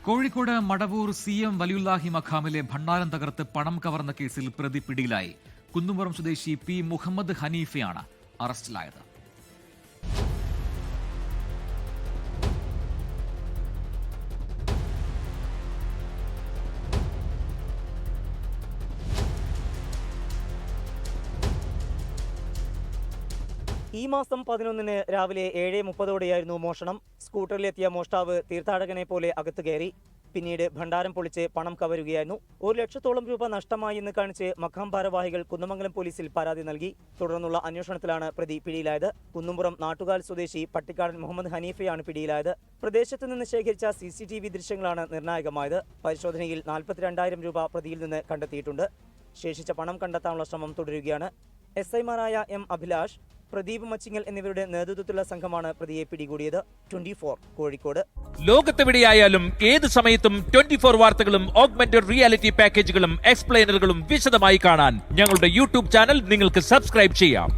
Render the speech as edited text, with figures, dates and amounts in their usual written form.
Kozhikode Madavoor CM വലിയുല്ലാഹി മഖാമിലെ ഭണ്ഡാരം തകർത്ത് പണം കവർന്ന കേസിൽ പ്രതി പിടിയിലായി. കുന്നുംപുറം സ്വദേശി P. മുഹമ്മദ് ഹനീഫയാണ് അറസ്റ്റിലായത്. ഈ മാസം 11-ന് രാവിലെ 7:30ഓടെയായിരുന്നു മോഷണം. സ്കൂട്ടറിലെത്തിയ മോഷ്ടാവ് തീർത്ഥാടകനെ പോലെ അകത്തു കയറി. പിന്നീട് ഭണ്ഡാരം പൊളിച്ച് പണം കവരുകയായിരുന്നു. 1 ലക്ഷത്തോളം രൂപ നഷ്ടമായി എന്ന് കാണിച്ച് മഖാം ഭാരവാഹികൾ കുന്നമംഗലം പോലീസിൽ പരാതി നൽകി. തുടർന്നുള്ള അന്വേഷണത്തിലാണ് പ്രതി പിടിയിലായത്. കുന്നുംപുറം നാട്ടുകാൽ സ്വദേശി പട്ടിക്കാടൻ മുഹമ്മദ് ഹനീഫയാണ് പിടിയിലായത്. പ്രദേശത്ത് നിന്ന് ശേഖരിച്ച CCTV ദൃശ്യങ്ങളാണ് നിർണായകമായത്. പരിശോധനയിൽ 42,000 രൂപ പ്രതിയിൽ നിന്ന് കണ്ടെത്തിയിട്ടുണ്ട്. ശേഷിച്ച പണം കണ്ടെത്താനുള്ള ശ്രമം തുടരുകയാണ്. SI-മാരായ M. അഭിലാഷ്, പ്രദീപ് മച്ചിങ്ങൽ എന്നിവരുടെ നേതൃത്വത്തിലുള്ള സംഘമാണ് പ്രതിയെ പിടികൂടിയത്. 24 കോഴിക്കോട്. ലോകത്തെവിടെയായാലും ഏത് സമയത്തും 24 വാർത്തകളും ഓഗ്മെന്റഡ് റിയാലിറ്റി പാക്കേജുകളും എക്സ്പ്ലെയിനറുകളും വിശദമായി കാണാൻ ഞങ്ങളുടെ YouTube ചാനൽ നിങ്ങൾക്ക് സബ്സ്ക്രൈബ് ചെയ്യാം.